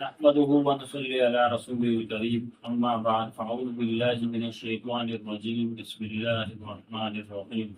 نحمده ونصلي على رسوله الكريم أما بعد فأعوذ بالله من الشيطان الرجيم بسم الله الرحمن الرحيم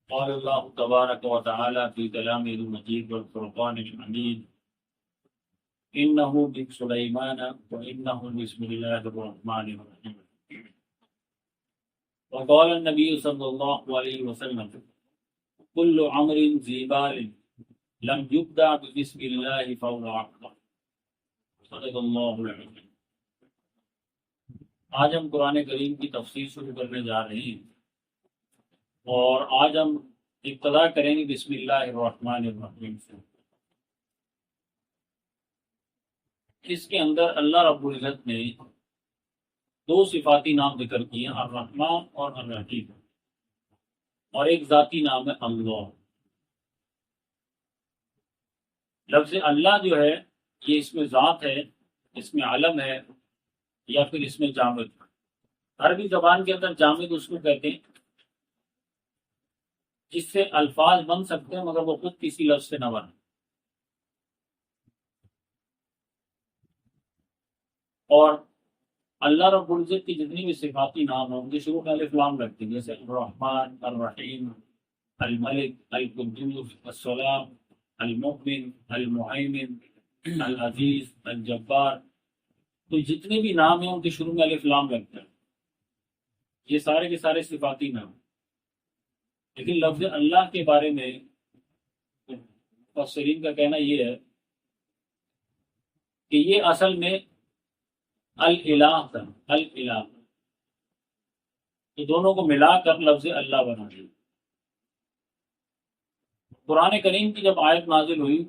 قال الله تبارك وتعالى في كلامه المجيد والفرقان الحميد إنه من سليمان وإنه بسم الله الرحمن الرحيم وقال النبي صلى الله عليه وسلم كل عمر ذي بال لم يبدأ بسم الله فهو عقبة صدق اللہ العظیم۔ آج ہم قرآن کریم کی تفسیر شروع کرنے جا رہے ہیں اور آج ہم ابتدا کریں گے بسم اللہ الرحمن الرحیم سے۔ اس کے اندر اللہ رب العزت نے دو صفاتی نام ذکر کیے، الرحمن اور الرحیم، اور ایک ذاتی نام ہے اللہ۔ لفظ اللہ جو ہے یہ اس میں ذات ہے، اس میں علم ہے، یا پھر اس میں جامد۔ عربی زبان کے اندر جامد اس کو کہتے ہیں جس سے الفاظ بن سکتے ہیں مگر وہ خود کسی لفظ سے نہ بنے۔ اور اللہ رب العزت کی جتنی بھی صفاتی نام ہیں ان کے شروع میں الف لام رکھتے ہیں، جیسے الرحمن، الرحیم، الملک، القدوس، السلام، المؤمن، المہیمن، العزیز، الجبار، تو جتنے بھی نام ہیں ان کے شروع میں الف لام لگتا ہے۔ یہ سارے کے سارے صفاتی نام۔ لیکن لفظ اللہ کے بارے میں مفسرین کا کہنا یہ ہے کہ یہ اصل میں الالہ تھا، الالہ، تو دونوں کو ملا کر لفظ اللہ بنا دیا۔ قرآن کریم کی جب آیت نازل ہوئی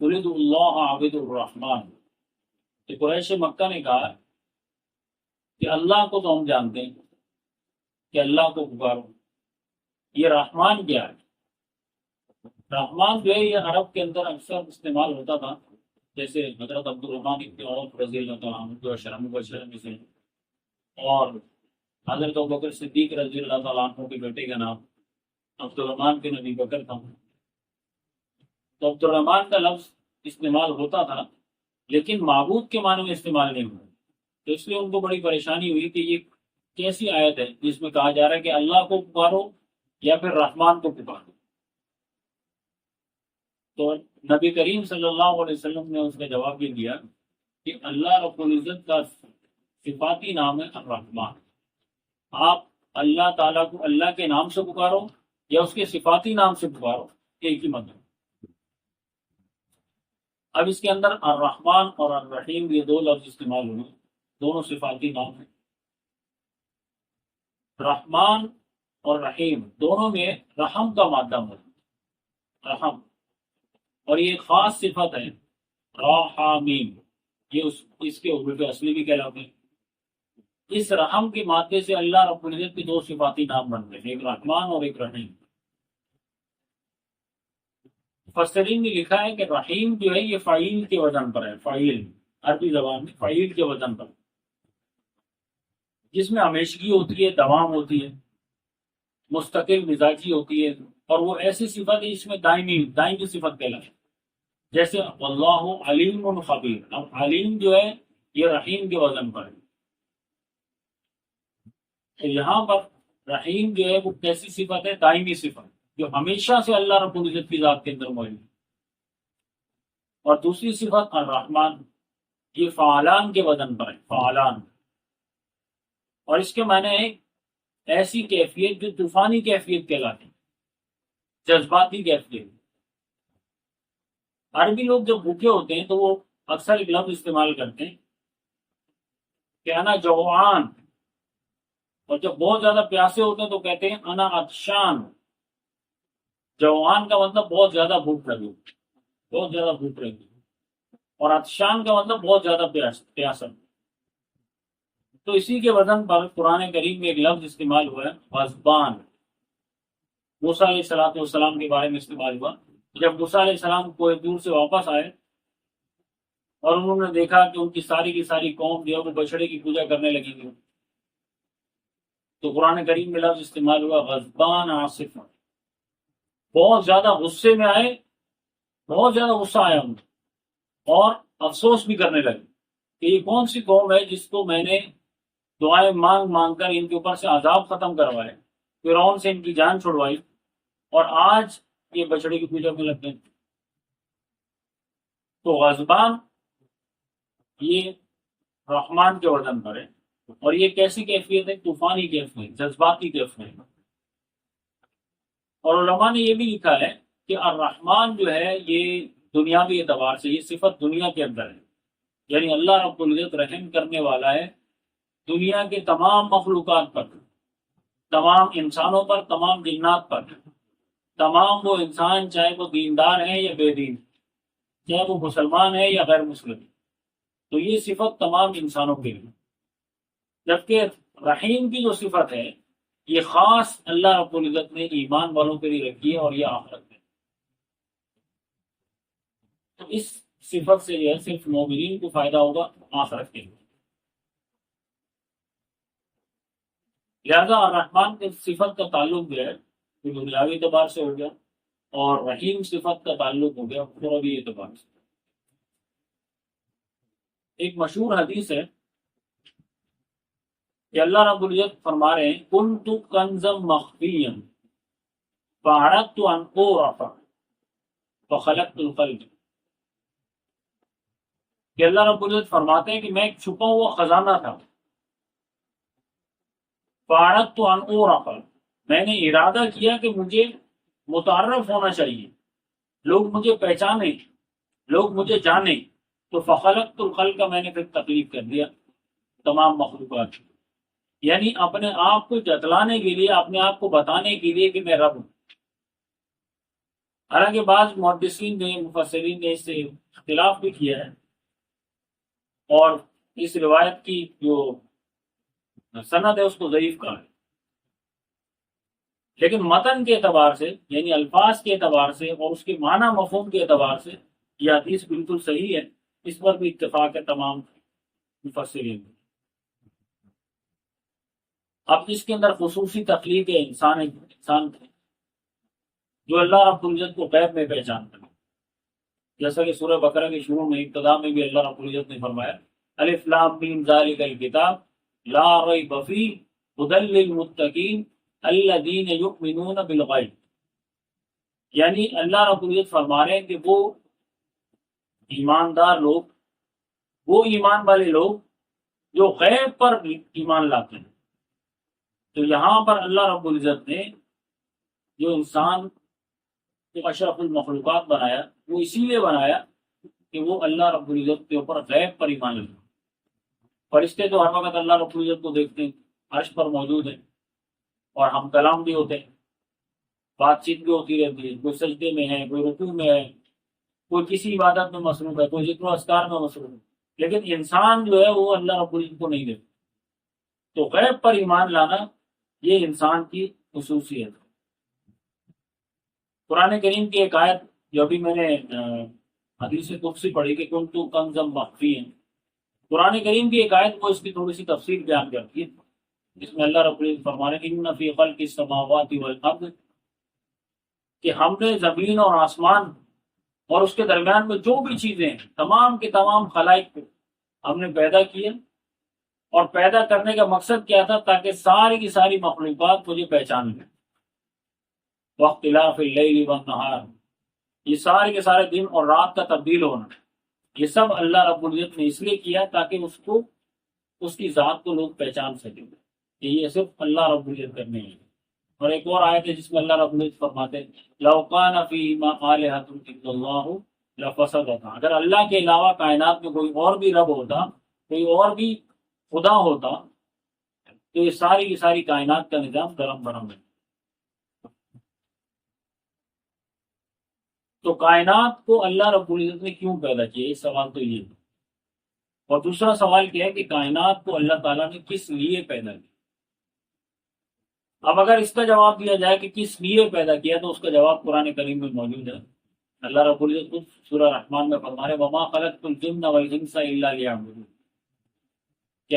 قُلِ ادعوا اللہ عبد الرحمن، تو قریش مکہ نے کہا کہ اللہ کو تو ہم جانتے ہیں کہ اللہ کو پکارو، یہ رحمان کیا ہے؟ رحمان جو ہے یہ عرب کے اندر اکثر استعمال ہوتا تھا، جیسے حضرت عبد الرحمن ابن عوف رضی اللہ تعالیٰ عنہ جو عشرہ مبشرہ میں سے، اور حضرت ابوبکر صدیق رضی اللہ تعالیٰ عنہ کے بیٹے کا نام عبد الرحمن بن ابی بکر تھا۔ تو عبد الرحمن کا لفظ استعمال ہوتا تھا لیکن معبود کے معنی میں استعمال نہیں ہوا، تو اس لیے ان کو بڑی پریشانی ہوئی کہ یہ کیسی آیت ہے جس میں کہا جا رہا ہے کہ اللہ کو پکارو یا پھر رحمان کو پکارو۔ تو نبی کریم صلی اللہ علیہ وسلم نے اس کا جواب یہ دیا کہ اللہ رب العزت کا صفاتی نام ہے الرحمن، آپ اللہ تعالیٰ کو اللہ کے نام سے پکارو یا اس کے صفاتی نام سے پکارو، ایک ہی مطلب۔ اب اس کے اندر الرحمن اور الرحیم یہ دو لفظ استعمال ہوئے، دونوں صفاتی نام ہیں۔ رحمان اور رحیم دونوں میں رحم کا مادہ ہے، رحم، اور یہ ایک خاص صفت ہے راحمین، یہ اس کے اردو اصلی بھی کہلاتے ہیں۔ اس رحم کے مادے سے اللہ رب العزت کے دو صفاتی نام بنتے ہیں، ایک رحمان اور ایک رحیم۔ مفسرین نے لکھا ہے کہ رحیم جو ہے یہ فعیل کے وزن پر ہے، فعیل عربی زبان میں فعیل کے وزن پر، جس میں ہمیشگی ہوتی ہے، دوام ہوتی ہے، مستقل مزاجی ہوتی ہے، اور وہ ایسی صفت ہے جس میں دائمی صفت کہلاتی ہے، جیسے واللہ علیم خبیر۔ اب علیم جو ہے یہ رحیم کے وزن پر ہے، تو یہاں پر رحیم جو ہے وہ کیسی صفت ہے؟ دائمی صفت جو ہمیشہ سے اللہ رب العزت کی ذات کے اندر موجود ہے۔ اور دوسری صفت الرحمن، یہ فعلان کے وزن پر ہے، فعلان، اور اس کے معنی ہے ایسی کیفیت جو طوفانی کیفیت کہلاتی ہے، جذباتی کیفیت۔ عربی لوگ جب بھوکے ہوتے ہیں تو وہ اکثر ایک لفظ استعمال کرتے ہیں کہ انا جوعان، اور جب بہت زیادہ پیاسے ہوتے ہیں تو کہتے ہیں انا عطشان۔ جوعان کا مطلب بہت زیادہ بھوک لگی، بہت زیادہ بھوک لگی، اور عطشان کا مطلب بہت زیادہ پیاسا۔ تو اسی کے وزن پر قرآن کریم میں ایک لفظ استعمال ہوا ہے غضبان، موسیٰ علیہ السلام کے بارے میں استعمال ہوا۔ جب موسیٰ علیہ السلام کوئی دور سے واپس آئے اور انہوں نے دیکھا کہ ان کی ساری قوم جو ہے وہ بچڑے کی پوجا کرنے لگی تھی، تو قرآن کریم میں لفظ استعمال ہوا غضبان آصف، بہت زیادہ غصے میں آئے، بہت زیادہ غصہ آیا ان کو، اور افسوس بھی کرنے لگے کہ یہ کون سی قوم ہے جس کو میں نے دعائیں مانگ مانگ کر ان کے اوپر سے عذاب ختم کروائے، فرعون سے ان کی جان چھڑوائی، اور آج یہ بچڑے کی پوجا میں لگتے ہیں۔ تو غضبان یہ رحمان کے وزن پر ہے، اور یہ کیسی کیفیت ہے؟ طوفانی کیفیت، جذباتی کیفیت۔ اور علماء نے یہ بھی لکھا ہے کہ الرحمن جو ہے یہ دنیاوی اعتبار سے یہ صفت دنیا کے اندر ہے، یعنی اللہ رب العزت رحم کرنے والا ہے دنیا کے تمام مخلوقات پر، تمام انسانوں پر، تمام جنات پر، تمام وہ انسان چاہے وہ دیندار ہیں یا بے دین، چاہے وہ مسلمان ہے یا غیر مسلم، تو یہ صفت تمام انسانوں کے لیے۔ جبکہ رحیم کی جو صفت ہے یہ خاص اللہ رب العزت نے ایمان والوں کے لیے رکھی ہے، اور یہ آخرت ہے۔ تو اس صفت سے یہ صرف مومنین کو فائدہ ہوگا آخرت کے لیے۔ لہذا الرحمن کے صفت کا تعلق جو ہے وہ دنیاوی اعتبار سے ہو گیا، اور رحیم صفت کا تعلق ہو گیا اخروی اعتبار سے۔ ایک مشہور حدیث ہے کہ اللہ رب العزت فرما رہے ہیں کنت کنزا مخفیا فاردت ان اعرف فخلقت الخلق، کہ اللہ رب العزت فرماتے ہیں کہ میں ایک چھپا ہوا خزانہ تھا، فاردت ان اعرف، میں نے ارادہ کیا کہ مجھے متعارف ہونا چاہیے، لوگ مجھے پہچانیں، لوگ مجھے جانیں، تو فخلقت الخلق کا میں نے پھر تخلیق کر دیا تمام مخلوقات، یعنی اپنے آپ کو جتلانے کے لیے، اپنے آپ کو بتانے کے لیے کہ میں رب ہوں۔ حالانکہ بعض محدثین نے، مفسرین نے اس سے اختلاف بھی کیا ہے، اور اس روایت کی جو سند ہے اس کو ضعیف کہا ہے، لیکن متن کے اعتبار سے، یعنی الفاظ کے اعتبار سے اور اس کے معنی مفہوم کے اعتبار سے یہ حدیث بالکل صحیح ہے، اس پر بھی اتفاق ہے تمام مفسرین۔ اب اس کے اندر خصوصی تخلیق ہے انسان جو اللہ رب العزت کو غیب میں پہچانتا ہے، جیسا کہ سورہ بقرہ کے شروع میں ابتدا میں بھی اللہ رب العزت نے فرمایا الف لام میم ذالک الکتاب لا ریب فیہ ھدی للمتقین الذین یؤمنون بالغیب، یعنی اللہ رب العزت فرما رہے ہیں کہ وہ ایماندار لوگ، وہ ایمان والے لوگ جو غیب پر ایمان لاتے ہیں۔ تو یہاں پر اللہ رب العزت نے جو انسان کو اشرف المخلوقات بنایا، وہ اسی لیے بنایا کہ وہ اللہ رب العزت کے اوپر غیب پر ایمان لائے۔ فرشتے تو ہر وقت اللہ رب العزت کو دیکھتے ہیں، عرش پر موجود ہیں، اور ہم کلام بھی ہوتے ہیں، بات چیت بھی ہوتی رہتی ہے، کوئی سجدے میں ہے، کوئی رکوع میں ہے، کوئی کسی عبادت میں مصروف ہے، کوئی ذکر و اذکار میں مصروف ہے، لیکن انسان جو ہے وہ اللہ رب العزت کو نہیں دیکھتا۔ تو غیب پر ایمان لانا یہ انسان کی خصوصیت ہے۔ قرآن کریم کی ایک آیت جو ابھی میں نے حدیث قدسی پڑھی کہ کنت کنزا مخفیا، قرآن کریم کی ایک آیت وہ اس کی تھوڑی سی تفصیل بیان کرتی ہے، جس میں اللہ رب العزت فرما رہے ہیں ان فی خلق السماوات والارض، کہ ہم نے زمین اور آسمان اور اس کے درمیان میں جو بھی چیزیں ہیں، تمام کے تمام خلائق کو ہم نے پیدا کیا، اور پیدا کرنے کا مقصد کیا تھا؟ تاکہ ساری کی ساری مخلوقات مجھے پہچان لیں۔ واختلاف اللیل والنہار، یہ سارے کے سارے دن اور رات کا تبدیل ہونا، یہ سب اللہ رب العزت نے اس لیے کیا تاکہ اس کو، اس کی ذات کو لوگ پہچان سکیں کہ یہ صرف اللہ رب العزت کرنے ہیں۔ اور ایک اور آیت ہے جس میں اللہ رب العزت فرماتے ہیں لو کان فیہما آلہۃ الا اللہ لفسدتا، اگر اللہ کے علاوہ کائنات میں کوئی اور بھی رب ہوتا، کوئی اور بھی خدا ہوتا، تو یہ ساری کی ساری کائنات کا نظام درم برم ہے۔ تو کائنات کو اللہ رب العزت نے کیوں پیدا کیا؟ یہ سوال تو یہ ہے۔ اور دوسرا سوال کیا ہے کہ کائنات کو اللہ تعالیٰ نے کس لیے پیدا کیا؟ اب اگر اس کا جواب دیا جائے کہ کس لیے پیدا کیا، تو اس کا جواب قرآن کریم میں موجود ہے۔ اللہ رب العزت خود سورہ رحمان میں فرما رہے وما خلقت الجن والانس الا لیعبدون، کہ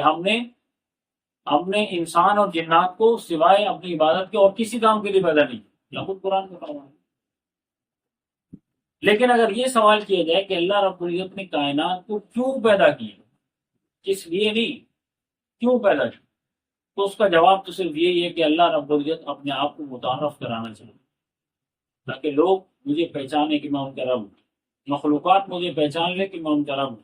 ہم نے انسان اور جنات کو سوائے اپنی عبادت کے اور کسی کام کے لیے پیدا نہیں کیا، خود قرآن میں فرما ہے۔ لیکن اگر یہ سوال کیا جائے کہ اللہ رب العزت نے کائنات کو کیوں پیدا کیا، کس لیے نہیں، کیوں پیدا کیا، تو اس کا جواب تو صرف یہی ہے کہ اللہ رب العزت اپنے آپ کو متعارف کرانا چاہتے، تاکہ لوگ مجھے پہچانے کہ میں ان کا رب ہوں، مخلوقات مجھے پہچان لے کہ میں ان کا رب ہوں۔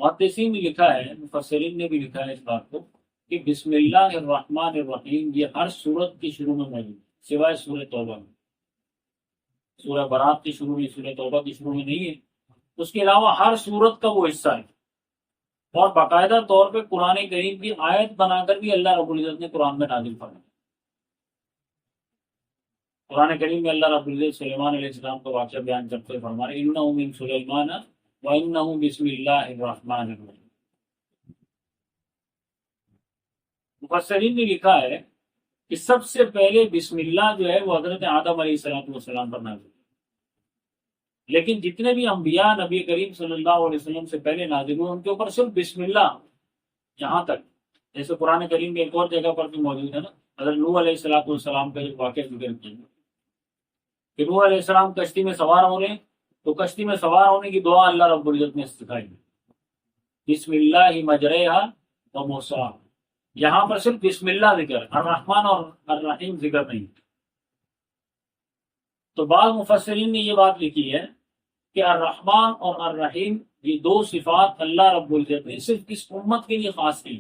محدثین نے لکھا ہے، مفسرین نے بھی لکھا ہے اس بات کو کہ بسم اللہ الرحمن الرحیم یہ ہر سورت کے شروع میں موجود ہے، سوائے سورہ توبہ میں۔ سورہ برات کے شروع میں، سورہ توبہ کے شروع میں نہیں ہے، اس کے علاوہ ہر سورت کا وہ حصہ ہے۔ اور باقاعدہ طور پہ قرآن کریم کی آیت بنا کر بھی اللہ رب العزت نے قرآن میں نازل فرمایا۔ قرآن کریم میں اللہ رب العزت سلیمان علیہ السلام کا واقعہ بیان کرتے فرما رہے انہ من سلیمان وانہ بسم اللہ الرحمن الرحیم۔ مفسرین نے لکھا ہے کہ سب سے پہلے بسم اللہ جو ہے وہ حضرت آدم علیہ السلام پر نازل، لیکن جتنے بھی انبیاء نبی کریم صلی اللہ علیہ وسلم سے پہلے نازل ہوئے ان کے اوپر صرف بسم اللہ، یہاں تک جیسے قرآن کریم میں ایک اور جگہ پر بھی موجود ہے نا، حضرت نوح علیہ السلام کا ایک واقعہ ذکر کیا کہ نوح علیہ السلام کشتی میں سوار ہو رہے ہیں تو کشتی میں سوار ہونے کی دعا اللہ رب العزت نے سکھائی، بسم اللہ مجریہا و مرساہا، یہاں پر صرف بسم اللہ ذکر، الرحمن اور الرحیم ذکر نہیں۔ تو بعض مفسرین نے یہ بات لکھی ہے کہ الرحمن اور الرحیم یہ دو صفات اللہ رب العزت نے صرف اس امت کے لیے خاص کی،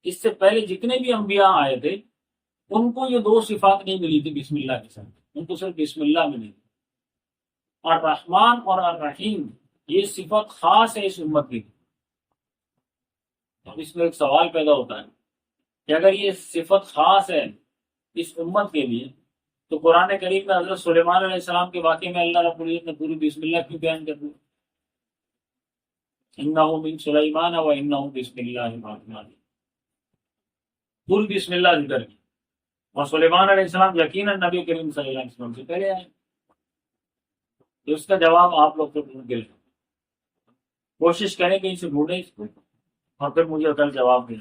اس سے پہلے جتنے بھی انبیاء آئے تھے ان کو یہ دو صفات نہیں ملی تھی بسم اللہ کے ساتھ، ان کو صرف بسم اللہ ملی تھی۔ الرحمن اور الرحیم یہ صفت خاص ہے اس امت کی۔ اب اس میں ایک سوال پیدا ہوتا ہے کہ اگر یہ صفت خاص ہے اس امت کے لیے تو قرآن کریم میں حضرت سلیمان علیہ السلام کے واقعے میں اللہ رب العزت نے پوری بسم اللہ کیوں بیان کر دی؟ انہ من سلیمان و انہ بسم اللہ الرحمن الرحیم، پوری بسم اللہ ذکر کی، اور سلیمان علیہ السلام یقیناً نبی کریم صلی اللہ علیہ وسلم سے پہلے آئے۔ تو اس کا جواب آپ لوگ کو مل کوشش کریں کہ اسے ڈھونڈیں اس کو اور پھر مجھے کل جواب دیں۔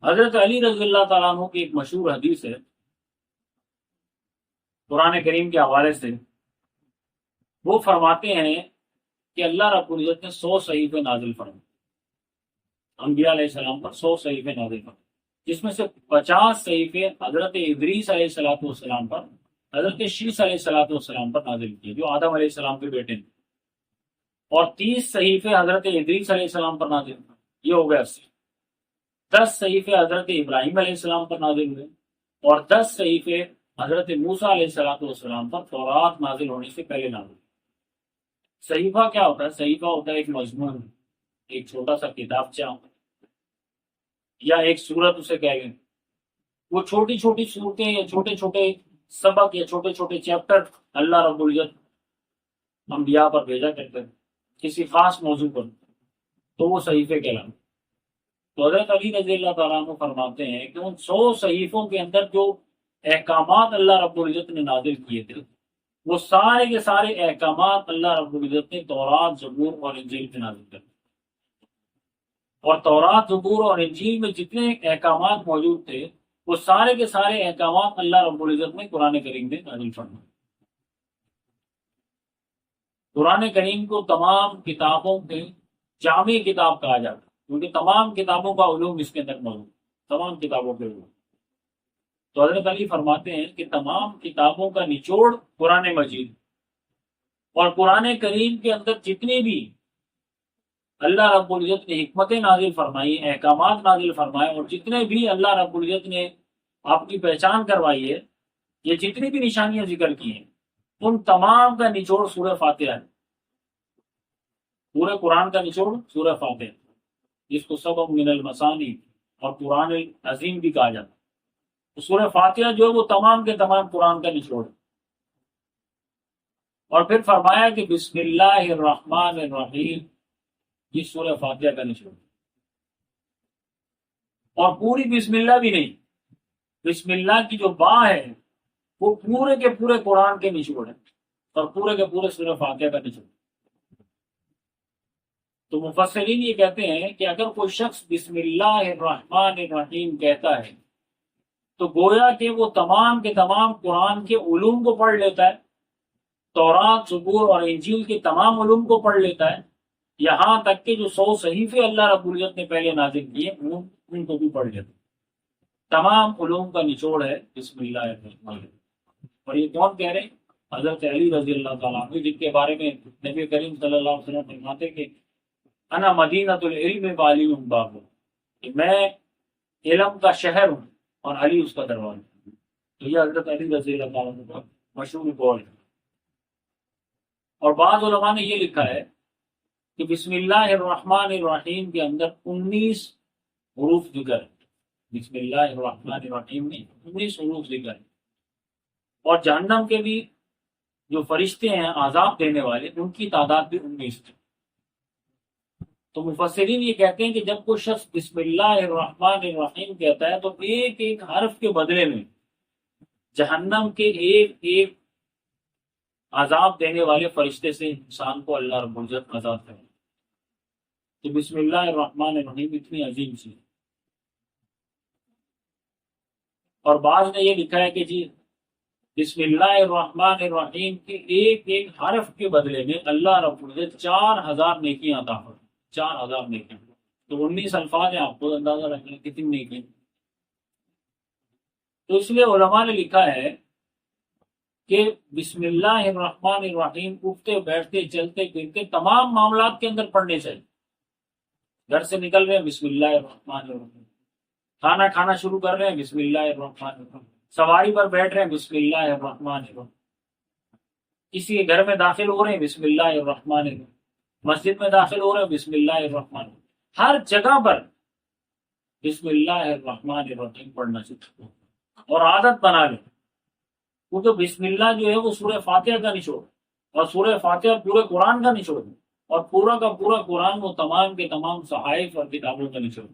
حضرت علی رضی اللہ تعالیٰ عنہ کی ایک مشہور حدیث ہے قرآن کریم کے حوالے سے، وہ فرماتے ہیں کہ اللہ رب العزت نے 100 صحیفے نازل فرمائے انبیاء علیہ السلام پر، 100 صحیفے نازل فرمائے، جس میں سے 50 صحیفے حضرت ادریس علیہ السلام پر، حضرت شیس علیہ السلام پر نازل کیے جو آدم علیہ السلام کے بیٹے ہیں، اور 30 صحیفے حضرت ادریس علیہ السلام پر نازل ہوئے، یہ ہو گیا 80۔ 10 صحیفے حضرت ابراہیم علیہ السلام پر نازل ہوئے، اور 10 صحیفے حضرت موسیٰ علیہ السلام پر تورات نازل ہونے سے پہلے نازل ہوئے۔ صحیفہ کیا ہوتا ہے؟ صحیفہ ہوتا ہے ایک مضمون، ایک چھوٹا سا کتابچہ یا ایک سورت اسے کہہ گئے، وہ چھوٹی چھوٹی صورتیں یا چھوٹے چھوٹے سبق یا چھوٹے چھوٹے چیپٹر اللہ رب العزت انبیاء پر بھیجا کرتے ہیں کسی خاص موضوع پر، تو وہ صحیفے کہلاتے۔ تو حضرت علی رضی اللہ تعالیٰ عنہ فرماتے ہیں کہ ان 100 صحیفوں کے اندر جو احکامات اللہ رب العزت نے نازل کیے تھے وہ سارے کے سارے احکامات اللہ رب العزت نے تورات، زبور اور انجیل میں نازل کر، اور تورات، زبور اور انجیل میں جتنے احکامات موجود تھے وہ سارے کے سارے احکامات اللہ رب العزت نے قرآن کریم میں نازل فرمائے۔ قرآن کریم کو تمام کتابوں کے جامع کتاب کہا جاتا ہے کیونکہ تمام کتابوں کا علوم اس کے اندر موجود، تمام کتابوں کے علوم۔ تو حضرت علی فرماتے ہیں کہ تمام کتابوں کا نچوڑ قرآن مجید، اور قرآن کریم کے اندر جتنے بھی اللہ رب العزت نے حکمتیں نازل فرمائی، احکامات نازل فرمائے، اور جتنے بھی اللہ رب العزت نے اپنی پہچان کروائی ہے، یہ جتنی بھی نشانیاں ذکر کی ہیں ان تمام کا نچوڑ سورہ فاتحہ ہے۔ پورے قرآن کا نچوڑ سورہ فاتحہ، جس کو سبع من المثانی اور قرآن عظیم بھی کہا جاتا ہے۔ سورہ فاتحہ جو ہے وہ تمام کے تمام قرآن کا نچوڑ ہے۔ اور پھر فرمایا کہ بسم اللہ الرحمن الرحیم، یہ سورہ فاتحہ کا نچوڑ، اور پوری بسم اللہ بھی نہیں، بسم اللہ کی جو با ہے وہ پورے کے پورے قرآن کے نچوڑ ہے اور پورے کے پورے سورہ فاتحہ کا نچوڑ۔ تو مفسرین یہ کہتے ہیں کہ اگر کوئی شخص بسم اللہ الرحمن الرحیم کہتا ہے تو گویا کہ وہ تمام کے تمام قرآن کے علوم کو پڑھ لیتا ہے، تورات، زبور اور انجیل کے تمام علوم کو پڑھ لیتا ہے، یہاں تک کہ جو 100 صحیفے اللہ رب العزت نے پہلے نازل کیے ان کو بھی پڑھ لیتا ہے۔ تمام علوم کا نچوڑ ہے بسم اللہ الرحمن الرحیم۔ اور یہ کون کہہ رہے ہیں؟ حضرت علی رضی اللہ تعالیٰ عنہ، جن کے بارے میں نبی کریم صلی اللہ علیہ وسلم فرماتے کہ انا مدینۃ العلم وعلی باب، کہ میں علم کا شہر ہوں اور علی اس کا دروازہ۔ تو یہ حضرت علی رضی اللہ تعالیٰ عنہ کا مشہور قول ہے۔ اور بعض علماء نے یہ لکھا ہے کہ بسم اللہ الرحمن الرحیم کے اندر 19 حروف ذکر ہے۔ بسم اللہ الرحمن الرحیم میں 19 حروف ذکر ہے، اور جہنم کے بھی جو فرشتے ہیں عذاب دینے والے، ان کی تعداد بھی 19 تھی۔ تو مفسرین یہ کہتے ہیں کہ جب کوئی شخص بسم اللہ الرحمن الرحیم کہتا ہے تو ایک ایک حرف کے بدلے میں جہنم کے ایک ایک عذاب دینے والے فرشتے سے انسان کو اللہ رب العزت آزاد کرے۔ تو بسم اللہ الرحمن الرحیم اتنی عظیم چیز۔ اور بعض نے یہ لکھا ہے کہ جی بسم اللہ الرحمن الرحیم کے ایک ایک حرف کے بدلے میں اللہ رب العزت 4000 نیکیاں عطا فرمائے۔ 4000 نیکیاں، تو 19 الفاظ ہیں، آپ کو اندازہ رکھیں کتنی نیکیاں۔ تو اس لیے علماء نے لکھا ہے کہ بسم اللہ الرحمن الرحیم اٹھتے بیٹھتے چلتے پھرتے تمام معاملات کے اندر پڑھنے چاہیے۔ گھر سے نکل رہے ہیں بسم اللہ الرحمن الرحیم، کھانا کھانا شروع کر رہے ہیں بسم اللہ الرحمن الرحیم، سواری پر بیٹھ رہے ہیں بسم اللہ الرحمن الرحیم، کسی کے گھر میں داخل ہو رہے ہیں بسم اللہ الرحمن الرحیم، مسجد میں داخل ہو رہے ہیں بسم اللہ الرحمن الرحیم، ہر جگہ پر بسم اللہ الرحمن الرحیم پڑھنا چاہیے اور عادت بنا لیں، کیونکہ بسم اللہ جو ہے وہ سورہ فاتحہ کا نچوڑ، اور سورہ فاتحہ پورے قرآن کا نچوڑ ہے، اور پورا کا پورا قرآن وہ تمام کے تمام صحائف اور کتابوں کا نچوڑ ہے۔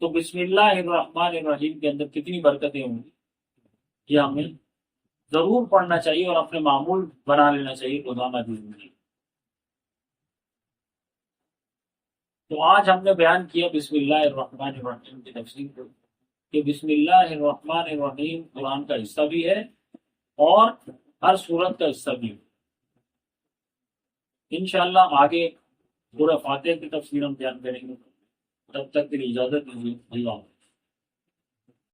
تو بسم اللہ الرحمن الرحیم کے اندر کتنی برکتیں ہوں گی، یہ ہمیں ضرور پڑھنا چاہیے اور اپنے معمول بنا لینا چاہیے روزانہ زندگی۔ تو آج ہم نے بیان کیا بسم اللہ الرحمن الرحیم کی تفسیر کو، کہ بسم اللہ الرحمن الرحیم قرآن کا حصہ بھی ہے اور ہر سورت کا حصہ بھی ہے۔ انشاءاللہ آگے سورہ فاتحہ کی تفسیر ہم بیان کریں گے، تب تک کے لیے اجازت دیجیے، اللہ حافظ۔